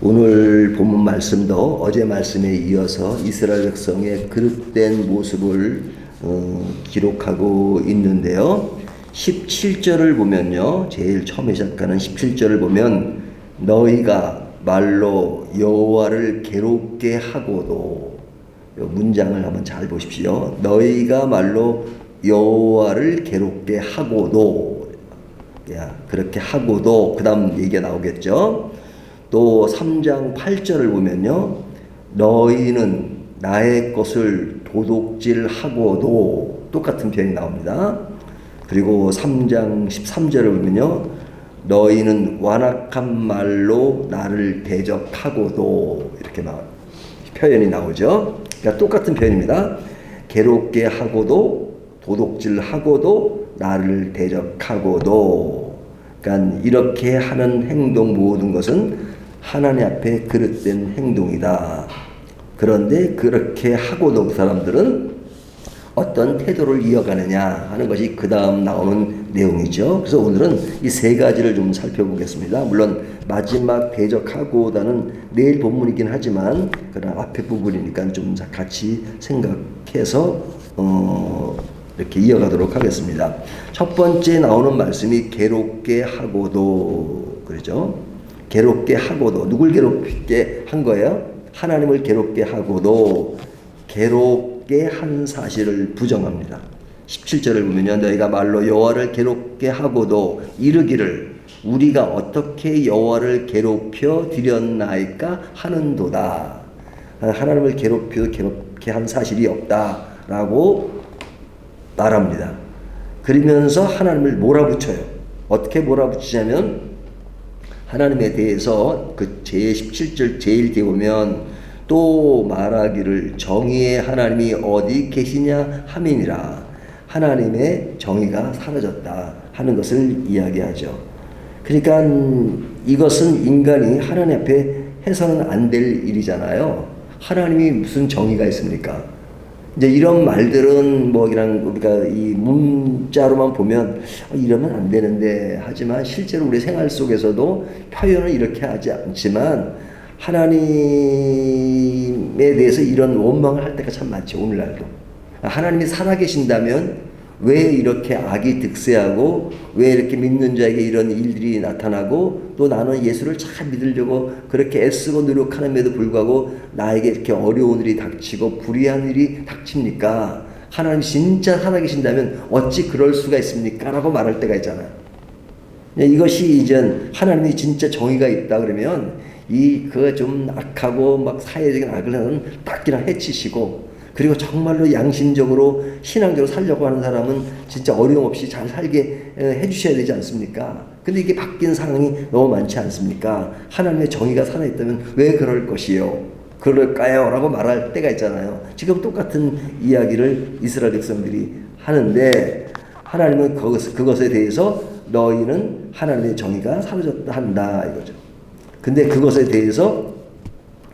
오늘 본문 말씀도 어제 말씀에 이어서 이스라엘 백성의 그릇된 모습을 기록하고 있는데요. 17절을 보면요. 제일 처음에 시작하는 17절을 보면 너희가 말로 여호와를 괴롭게 하고도, 이 문장을 한번 잘 보십시오. 너희가 말로 여호와를 괴롭게 하고도, 그렇게 하고도, 그 다음 얘기가 나오겠죠. 또 3장 8절을 보면요. 너희는 나의 것을 도둑질하고도, 똑같은 표현이 나옵니다. 그리고 3장 13절을 보면요. 너희는 완악한 말로 나를 대적하고도, 이렇게 표현이 나오죠. 그러니까 똑같은 표현입니다. 괴롭게 하고도, 도둑질하고도, 나를 대적하고도. 그러니까 이렇게 하는 행동, 모든 것은 하나님 앞에 그릇된 행동이다. 그런데 그렇게 하고도 그 사람들은 어떤 태도를 이어가느냐 하는 것이 그 다음 나오는 내용이죠. 그래서 오늘은 이 세 가지를 좀 살펴보겠습니다. 물론 마지막 대적하고다는 내일 본문이긴 하지만 그러나 앞에 부분이니까 좀 같이 생각해서 이렇게 이어가도록 하겠습니다. 첫 번째 나오는 말씀이 괴롭게 하고도, 그러죠. 괴롭게 하고도, 누굴 괴롭게 한 거예요? 하나님을 괴롭게 하고도 괴롭게 한 사실을 부정합니다. 17절을 보면요. 너희가 말로 여호와를 괴롭게 하고도 이르기를 우리가 어떻게 여호와를 괴롭혀 드렸나이까 하는도다. 하나님을 괴롭게 한 사실이 없다라고 말합니다. 그러면서 하나님을 몰아붙여요. 어떻게 몰아붙이냐면 하나님에 대해서 그 제17절 제일 뒤에 보면 또 말하기를 정의의 하나님이 어디 계시냐 함이니라. 하나님의 정의가 사라졌다 하는 것을 이야기하죠. 그러니까 이것은 인간이 하나님 앞에 해서는 안 될 일이잖아요. 하나님이 무슨 정의가 있습니까? 이제 이런 말들은 뭐 그냥 우리가 이 문자로만 보면 이러면 안 되는데, 하지만 실제로 우리 생활 속에서도 표현을 이렇게 하지 않지만 하나님에 대해서 이런 원망을 할 때가 참 많죠. 오늘날도 하나님이 살아계신다면 왜 이렇게 악이 득세하고 왜 이렇게 믿는 자에게 이런 일들이 나타나고 또 나는 예수를 잘 믿으려고 그렇게 애쓰고 노력하는데도 불구하고 나에게 이렇게 어려운 일이 닥치고 불의한 일이 닥칩니까? 하나님 진짜 살아계신다면 어찌 그럴 수가 있습니까? 라고 말할 때가 있잖아요. 이것이 이제 하나님이 진짜 정의가 있다 그러면 그거 좀 악하고 막 사회적인 악을 하는 딱 그냥 해치시고, 그리고 정말로 양심적으로 신앙적으로 살려고 하는 사람은 진짜 어려움 없이 잘 살게 해주셔야 되지 않습니까? 근데 이게 바뀐 상황이 너무 많지 않습니까? 하나님의 정의가 살아있다면 왜 그럴 것이요? 그럴까요? 라고 말할 때가 있잖아요. 지금 똑같은 이야기를 이스라엘 백성들이 하는데 하나님은 그것에 대해서 너희는 하나님의 정의가 사라졌다 한다 이거죠. 근데 그것에 대해서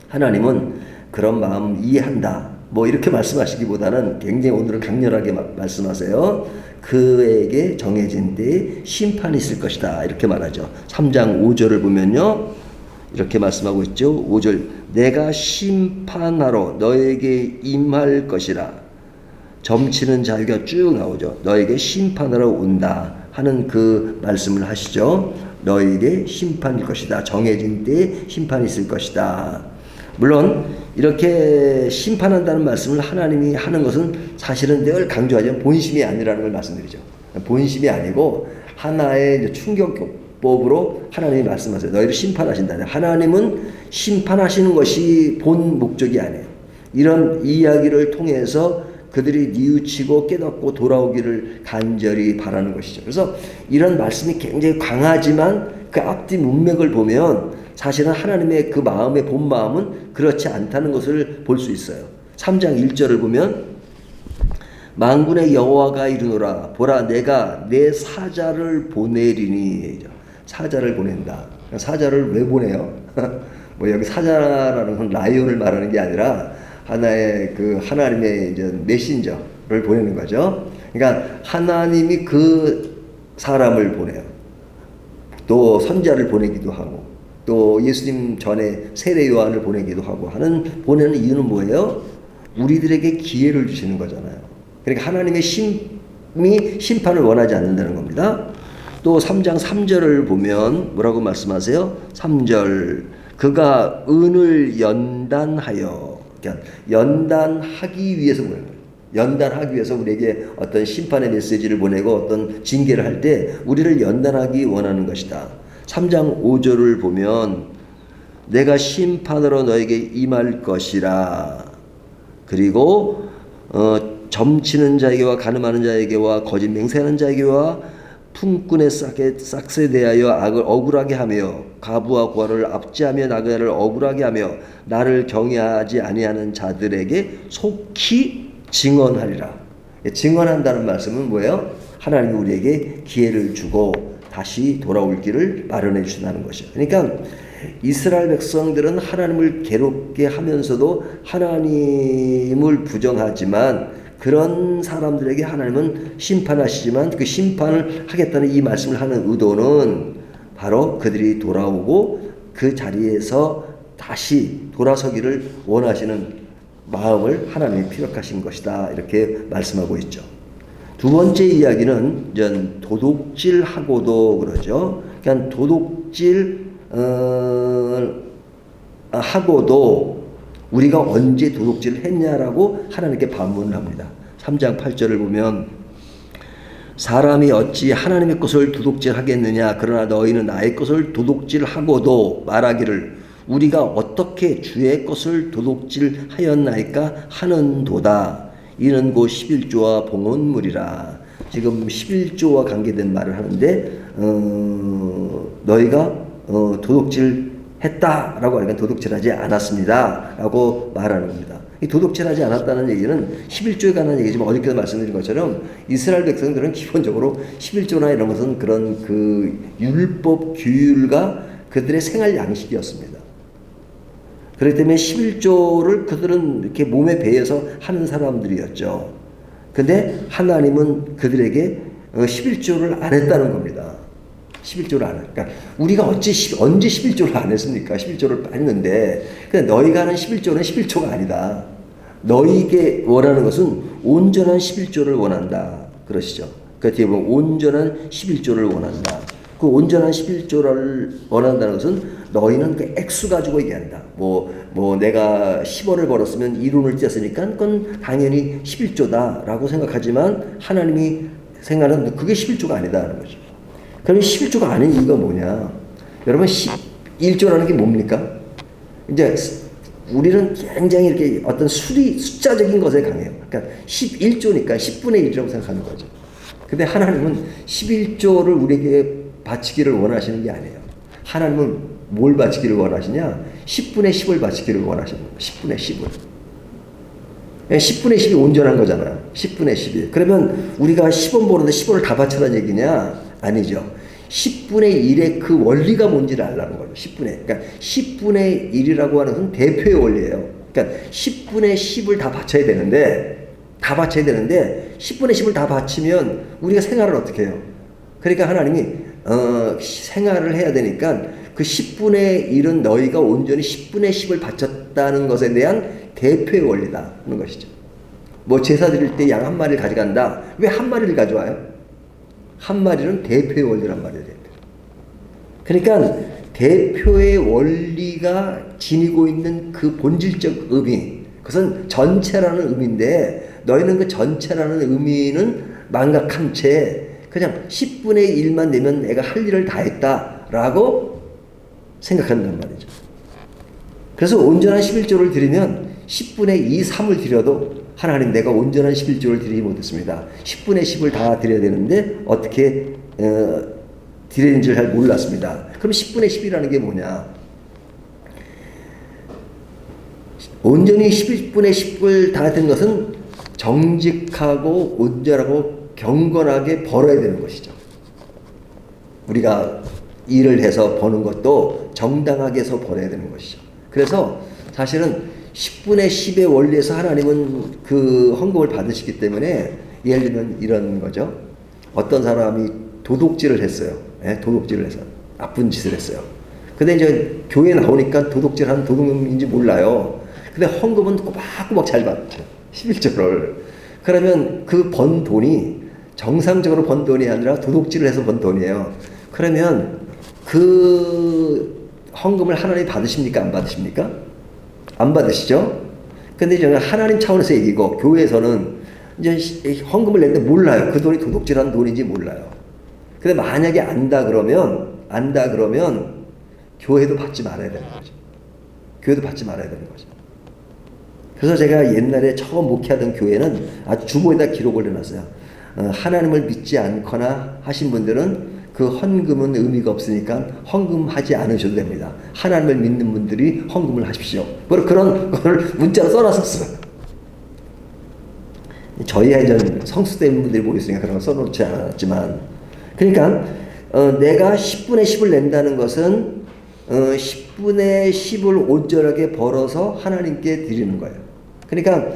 하나님은 그런 마음 이해한다. 뭐 이렇게 말씀하시기보다는 굉장히 오늘은 강렬하게 말씀하세요. 그에게 정해진 때에 심판이 있을 것이다. 이렇게 말하죠. 3장 5절을 보면요. 이렇게 말씀하고 있죠. 5절 내가 심판하러 너에게 임할 것이라. 점치는 자유가 쭉 나오죠. 너에게 심판하러 온다 하는 그 말씀을 하시죠. 너에게 심판일 것이다. 정해진 때에 심판이 있을 것이다. 물론 이렇게 심판한다는 말씀을 하나님이 하는 것은 사실은 늘 강조하지만 본심이 아니라는 걸 말씀드리죠. 본심이 아니고 하나의 충격법으로 하나님이 말씀하세요. 너희를 심판하신다. 하나님은 심판하시는 것이 본 목적이 아니에요. 이런 이야기를 통해서 그들이 뉘우치고 깨닫고 돌아오기를 간절히 바라는 것이죠. 그래서 이런 말씀이 굉장히 강하지만 그 앞뒤 문맥을 보면 사실은 하나님의 그 마음의 본 마음은 그렇지 않다는 것을 볼 수 있어요. 3장 1절을 보면 만군의 여호와가 이르노라 보라 내가 내 사자를 보내리니. 사자를 보낸다. 사자를 왜 보내요? 뭐 여기 사자라는 건 라이온을 말하는 게 아니라 하나의 그 하나님의 이제 메신저를 보내는 거죠. 그러니까 하나님이 그 사람을 보내요. 또 선자를 보내기도 하고 또 예수님 전에 세례 요한을 보내기도 하고 보내는 이유는 뭐예요? 우리들에게 기회를 주시는 거잖아요. 그러니까 하나님의 심판을 원하지 않는다는 겁니다. 또 3장 3절을 보면 뭐라고 말씀하세요? 3절 그가 은을 연단하여, 그러니까 연단하기 위해서 보내는 거예요. 연단하기 위해서 우리에게 어떤 심판의 메시지를 보내고 어떤 징계를 할 때 우리를 연단하기 원하는 것이다. 3장 5절을 보면 내가 심판으로 너에게 임할 것이라. 그리고 점치는 자에게와 가늠하는 자에게와 거짓 맹세하는 자에게와 품꾼의 싹에 대하여 악을 억울하게 하며 가부와 고아를 압제하며 나그네를 억울하게 하며 나를 경외하지 아니하는 자들에게 속히 증언하리라. 증언한다는 말씀은 뭐예요? 하나님이 우리에게 기회를 주고 다시 돌아올 길을 마련해 주신다는 것이죠. 그러니까 이스라엘 백성들은 하나님을 괴롭게 하면서도 하나님을 부정하지만 그런 사람들에게 하나님은 심판하시지만 그 심판을 하겠다는 이 말씀을 하는 의도는 바로 그들이 돌아오고 그 자리에서 다시 돌아서기를 원하시는 마음을 하나님이 피력하신 것이다. 이렇게 말씀하고 있죠. 두 번째 이야기는 도둑질하고도 그러죠. 그러니까 도둑질 하고도 우리가 언제 도둑질을 했냐라고 하나님께 반문을 합니다. 3장 8절을 보면 사람이 어찌 하나님의 것을 도둑질하겠느냐 그러나 너희는 나의 것을 도둑질하고도 말하기를 우리가 어떻게 주의 것을 도둑질하였나이까 하는도다. 이는 곧 11조와 봉헌물이라. 지금 11조와 관계된 말을 하는데 너희가 도둑질 했다라고 하니까 도둑질하지 않았습니다 라고 말하는 겁니다. 이 도둑질하지 않았다는 얘기는 11조에 관한 얘기지만 어저께도 말씀드린 것처럼 이스라엘 백성들은 기본적으로 11조나 이런 것은 그런 그 율법 규율과 그들의 생활 양식이었습니다. 그렇기 때문에 11조를 그들은 이렇게 몸에 배해서 하는 사람들이었죠. 근데 하나님은 그들에게 11조를 안 했다는 겁니다. 11조를 안 했다. 그러니까 우리가 언제 11조를 안 했습니까? 11조를 했는데 근데 너희가 하는 11조는 11조가 아니다. 너희에게 원하는 것은 온전한 11조를 원한다. 그러시죠. 그 뒤에 보면 온전한 11조를 원한다. 그 온전한 11조를 원한다는 것은 너희는 그 액수 가지고 얘기한다. 내가 10원을 벌었으면 1원을 떼었으니까 그건 당연히 11조다라고 생각하지만 하나님이 생각하는 그게 11조가 아니다는 거죠. 그러면 11조가 아닌 이유가 뭐냐? 여러분 11조라는 게 뭡니까? 이제 우리는 굉장히 이렇게 어떤 숫자적인 것에 강해요. 그러니까 11조니까 10분의 1이라고 생각하는 거죠. 근데 하나님은 11조를 우리에게 바치기를 원하시는 게 아니에요. 하나님은 뭘 바치기를 원하시냐? 10분의 10을 바치기를 원하시는 거예요. 10분의 10을. 10분의 10이 온전한 거잖아요. 10분의 10이. 그러면 우리가 10원 버는데 10원을 다 바쳐라는 얘기냐? 아니죠. 10분의 1의 그 원리가 뭔지를 알라는 거죠. 10분의. 그러니까 10분의 1이라고 하는 것은 대표의 원리예요. 그러니까 10분의 10을 다 바쳐야 되는데 10분의 10을 다 바치면 우리가 생활을 어떻게 해요? 그러니까 하나님이 생활을 해야 되니까 그 10분의 1은 너희가 온전히 10분의 10을 바쳤다는 것에 대한 대표의 원리다 하는 것이죠. 제사 드릴 때 양 한 마리를 가져간다. 왜 한 마리를 가져와요? 한 마리는 대표의 원리란 말이에요. 그러니까 대표의 원리가 지니고 있는 그 본질적 의미, 그것은 전체라는 의미인데 너희는 그 전체라는 의미는 망각한 채 그냥 10분의 1만 내면 내가 할 일을 다 했다라고 생각한단 말이죠. 그래서 온전한 11조를 드리면 10분의 2, 3을 드려도 하나님 내가 온전한 11조를 드리지 못했습니다. 10분의 10을 다 드려야 되는데 어떻게 드리는지를 잘 몰랐습니다. 그럼 10분의 10이라는 게 뭐냐? 온전히 11분의 10을 다 된 것은 정직하고 온전하고 경건하게 벌어야 되는 것이죠. 우리가 일을 해서 버는 것도 정당하게 해서 벌어야 되는 것이죠. 그래서 사실은 10분의 10의 원리에서 하나님은 그 헌금을 받으시기 때문에 예를 들면 이런 거죠. 어떤 사람이 도둑질을 했어요. 도둑질을 해서 나쁜 짓을 했어요. 근데 이제 교회 나오니까 도둑질하는 도둑놈인지 몰라요. 근데 헌금은 꼬박꼬박 잘 받죠. 11조를. 그러면 그 번 돈이 정상적으로 번 돈이 아니라 도둑질을 해서 번 돈이에요. 그러면 그 헌금을 하나님 받으십니까? 안 받으십니까? 안 받으시죠? 근데 저는 하나님 차원에서 얘기고, 교회에서는 이제 헌금을 냈는데 몰라요. 그 돈이 도둑질한 돈인지 몰라요. 근데 만약에 안다 그러면 교회도 받지 말아야 되는 거죠. 교회도 받지 말아야 되는 거죠. 그래서 제가 옛날에 처음 목회하던 교회는 아주 주보에다 기록을 해놨어요. 하나님을 믿지 않거나 하신 분들은 그 헌금은 의미가 없으니까 헌금하지 않으셔도 됩니다. 하나님을 믿는 분들이 헌금을 하십시오. 그런 걸 문자로 써놨었어요. 저희 예전 성수된 분들이 모였으니까 그런 걸 써놓지 않았지만, 그러니까 내가 10분의 10을 낸다는 것은 10분의 10을 온전하게 벌어서 하나님께 드리는 거예요. 그러니까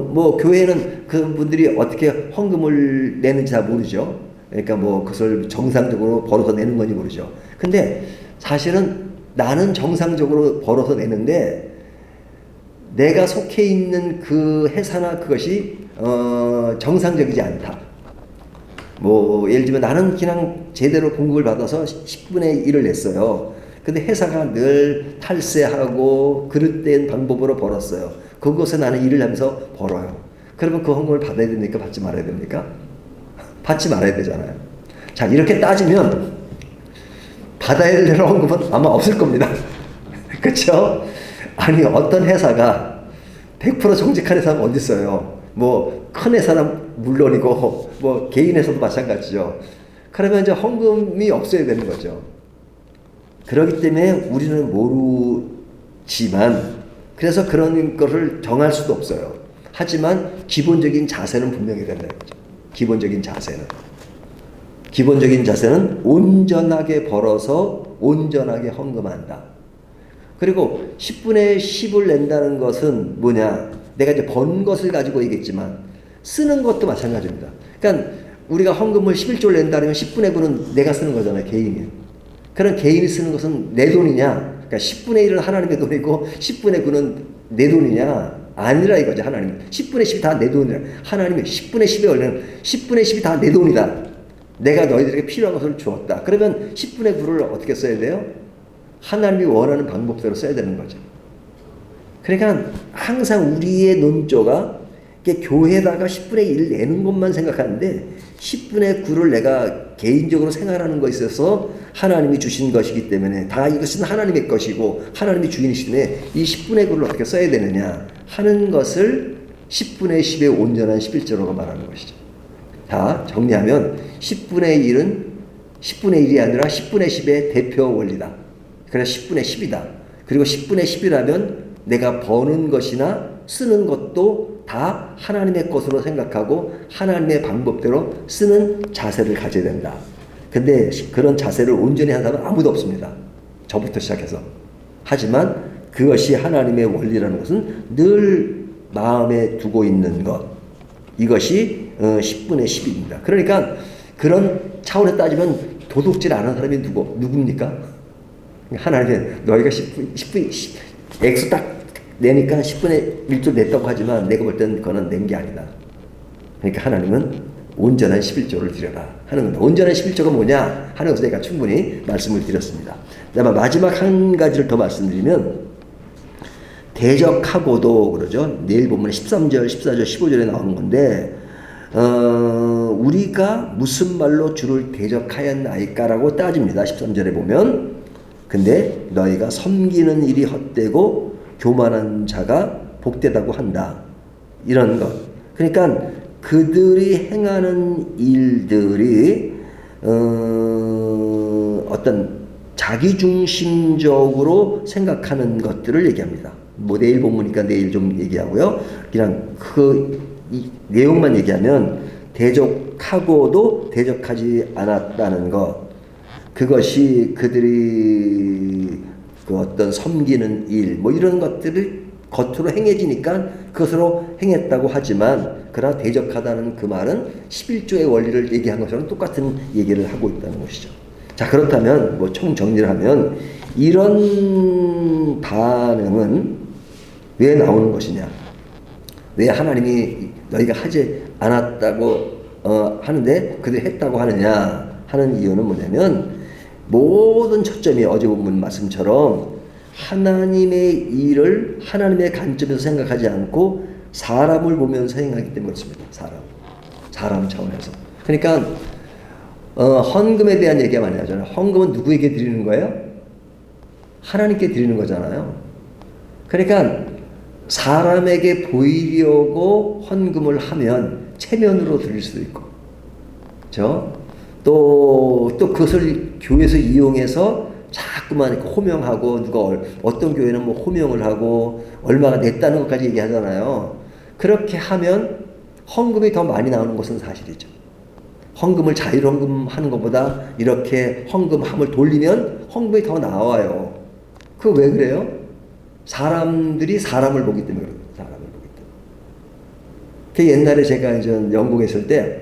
뭐 교회는 그분들이 어떻게 헌금을 내는지 잘 모르죠. 그러니까 뭐 그것을 정상적으로 벌어서 내는 건지 모르죠. 근데 사실은 나는 정상적으로 벌어서 내는데 내가 속해 있는 그 회사나 그것이 정상적이지 않다. 뭐 예를 들면 나는 그냥 제대로 공급을 받아서 10분의 1을 냈어요. 근데 회사가 늘 탈세하고 그릇된 방법으로 벌었어요. 그것에 나는 일을 하면서 벌어요. 그러면 그 헌금을 받아야 됩니까? 받지 말아야 됩니까? 받지 말아야 되잖아요. 자, 이렇게 따지면 받아야 될 헌금은 아마 없을 겁니다. 그렇죠? 아니, 어떤 회사가 100% 정직한 회사가 어디 있어요? 뭐 큰 회사는 물론이고 뭐 개인 회사도 마찬가지죠. 그러면 이제 헌금이 없어야 되는 거죠. 그렇기 때문에 우리는 모르지만, 그래서 그런 것을 정할 수도 없어요. 하지만 기본적인 자세는 분명히 된다는 거죠. 기본적인 자세는 온전하게 벌어서 온전하게 헌금한다. 그리고 10분의 10을 낸다는 것은 뭐냐? 내가 이제 번 것을 가지고 얘기했지만 쓰는 것도 마찬가지입니다. 그러니까 우리가 헌금을 11조를 낸다면 10분의 9는 내가 쓰는 거잖아요. 개인이. 그런 개인이 쓰는 것은 내 돈이냐? 그러니까 10분의 1은 하나님의 돈이고 10분의 9는 내 돈이냐? 아니라 이거죠. 하나님 10분의 10이 다 내 돈이라. 하나님이 10분의 10의 원리는 10분의 10이 다 내 돈이다. 내가 너희들에게 필요한 것을 주었다. 그러면 10분의 9를 어떻게 써야 돼요? 하나님이 원하는 방법대로 써야 되는 거죠. 그러니까 항상 우리의 논조가 교회에다가 10분의 1 내는 것만 생각하는데 10분의 9를 내가 개인적으로 생활하는 것에 있어서 하나님이 주신 것이기 때문에 다 이것은 하나님의 것이고 하나님이 주인이시네, 이 10분의 9를 어떻게 써야 되느냐 하는 것을 10분의 10의 온전한 11조라고 말하는 것이죠. 다 정리하면 10분의 1은 10분의 1이 아니라 10분의 10의 대표 원리다. 그래서 10분의 10이다. 그리고 10분의 10이라면 내가 버는 것이나 쓰는 것도 다 하나님의 것으로 생각하고 하나님의 방법대로 쓰는 자세를 가져야 된다. 근데 그런 자세를 온전히 한 사람은 아무도 없습니다. 저부터 시작해서. 하지만 그것이 하나님의 원리라는 것은 늘 마음에 두고 있는 것. 이것이 10분의 10입니다. 그러니까 그런 차원에 따지면 도둑질 안 한 사람이 누굽니까? 하나님은 너희가 10분, 액수 딱 내니까 10분의 1조 냈다고 하지만 내가 볼 때는 그거는 낸 게 아니다. 그러니까 하나님은 온전한 11조를 드려라 하는 겁니다. 온전한 11조가 뭐냐 하는 것을 제가 충분히 말씀을 드렸습니다. 그다음에 마지막 한 가지를 더 말씀드리면 대적하고도 그러죠. 내일 본문에 13절, 14절, 15절에 나오는 건데 우리가 무슨 말로 주를 대적하였나이까라고 따집니다. 13절에 보면 근데 너희가 섬기는 일이 헛되고 교만한 자가 복되다고 한다. 이런 것. 그러니까 그들이 행하는 일들이 어떤 자기중심적으로 생각하는 것들을 얘기합니다. 뭐 내일 본문이니까 내일 좀 얘기하고요. 그냥 이 내용만 얘기하면 대적하고도 대적하지 않았다는 것. 그것이 그들이 그 어떤 섬기는 일, 뭐 이런 것들을 겉으로 행해지니까 그것으로 행했다고 하지만, 그러나 대적하다는 그 말은 11조의 원리를 얘기한 것처럼 똑같은 얘기를 하고 있다는 것이죠. 자, 그렇다면 뭐 총 정리를 하면 이런 반응은 왜 나오는 것이냐? 왜 하나님이 너희가 하지 않았다고 하는데 그들이 했다고 하느냐 하는 이유는 뭐냐면, 모든 초점이 어제 본문 말씀처럼 하나님의 일을 하나님의 관점에서 생각하지 않고 사람을 보면서 행하기 때문에 그렇습니다. 사람 차원에서. 그러니까 헌금에 대한 얘기가 많이 하잖아요. 헌금은 누구에게 드리는 거예요? 하나님께 드리는 거잖아요. 그러니까 사람에게 보이려고 헌금을 하면 체면으로 드릴 수도 있고, 그렇죠? 또 그것을 교회에서 이용해서 자꾸만 이렇게 호명하고, 누가 어떤 교회는 뭐 호명을 하고 얼마가 냈다는 것까지 얘기하잖아요. 그렇게 하면 헌금이 더 많이 나오는 것은 사실이죠. 헌금을 자율헌금 하는 것보다 이렇게 헌금함을 돌리면 헌금이 더 나와요. 그거 왜 그래요? 사람들이 사람을 보기 때문에 그래요. 사람을 보기 때문에. 그 옛날에 제가 이제 영국에 있을 때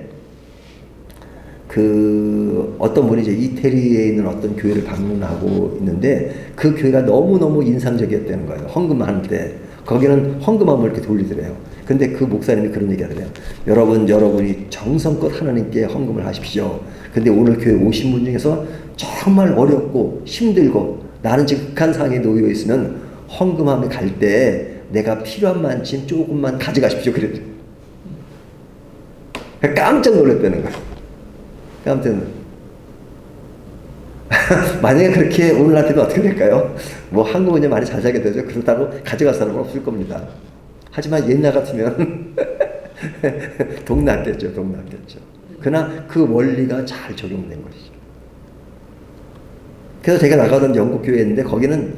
어떤 분이 이제 이태리에 있는 어떤 교회를 방문하고 있는데, 그 교회가 너무너무 인상적이었다는 거예요. 헌금할 때. 거기는 헌금함을 이렇게 돌리더래요. 근데 그 목사님이 그런 얘기 하더래요. 여러분이 정성껏 하나님께 헌금을 하십시오. 근데 오늘 교회 오신 분 중에서 정말 어렵고 힘들고 나는 지금 극한 상황에 놓여 있으면 헌금함에 갈 때 내가 필요한 만큼 조금만 가져가십시오. 그랬죠. 깜짝 놀랐다는 거예요. 아무튼 만약에 그렇게 오늘한테도 어떻게 될까요? 뭐 한국은 이제 많이 잘 살게 되죠. 그렇다고 가져갈 사람은 없을 겁니다. 하지만 옛날 같으면 동 났겠죠. 그러나 그 원리가 잘 적용된 것이죠. 그래서 제가 나가던 영국 교회였는데, 거기는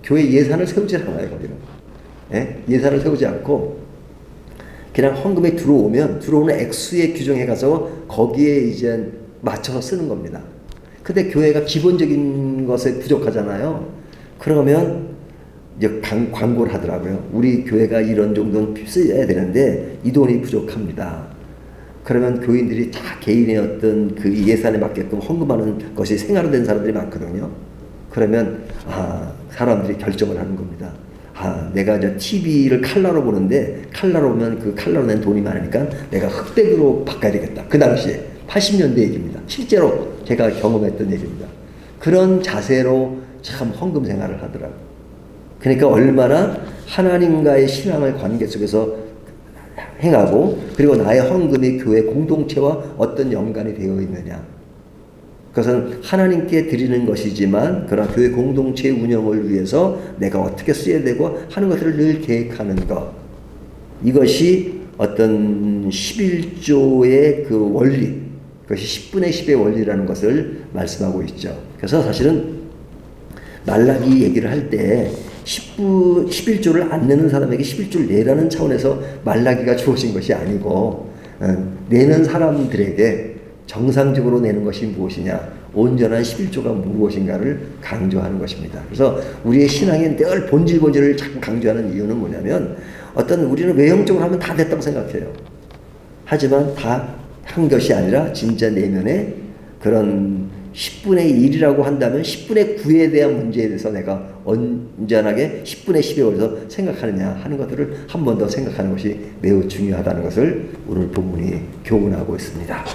교회 예산을 세우지 않아요. 거기는 예산을 세우지 않고 그냥 헌금이 들어오는 액수에 규정해 가서 거기에 이제 맞춰서 쓰는 겁니다. 근데 교회가 기본적인 것에 부족하잖아요. 그러면 이제 광고를 하더라고요. 우리 교회가 이런 정도는 써야 되는데 이 돈이 부족합니다. 그러면 교인들이 다 개인의 어떤 그 예산에 맞게끔 헌금하는 것이 생활화된 사람들이 많거든요. 그러면 사람들이 결정을 하는 겁니다. 내가 이제 TV를 칼라로 보는데, 칼라로 보면 그 칼라로 낸 돈이 많으니까 내가 흑백으로 바꿔야 되겠다. 그 당시에 80년대 얘기입니다. 실제로 제가 경험했던 얘기입니다. 그런 자세로 참 헌금 생활을 하더라고요. 그러니까 얼마나 하나님과의 신앙의 관계 속에서 행하고, 그리고 나의 헌금이 교회 공동체와 어떤 연관이 되어 있느냐. 그것은 하나님께 드리는 것이지만, 그러나 교회 공동체의 운영을 위해서 내가 어떻게 써야 되고 하는 것들을 늘 계획하는 것. 이것이 어떤 11조의 그 원리, 그것이 10분의 10의 원리라는 것을 말씀하고 있죠. 그래서 사실은 말라기 얘기를 할 때 11조를 안 내는 사람에게 11조를 내라는 차원에서 말라기가 주어진 것이 아니고, 내는 사람들에게 정상적으로 내는 것이 무엇이냐, 온전한 11조가 무엇인가를 강조하는 것입니다. 그래서 우리의 신앙에 늘 본질을 자꾸 강조하는 이유는 뭐냐면, 우리는 외형적으로 하면 다 됐다고 생각해요. 하지만 다 한 것이 아니라 진짜 내면에 그런 10분의 1이라고 한다면 10분의 9에 대한 문제에 대해서 내가 온전하게 10분의 10에 올려서 생각하느냐 하는 것들을 한 번 더 생각하는 것이 매우 중요하다는 것을 오늘 본문이 교훈하고 있습니다.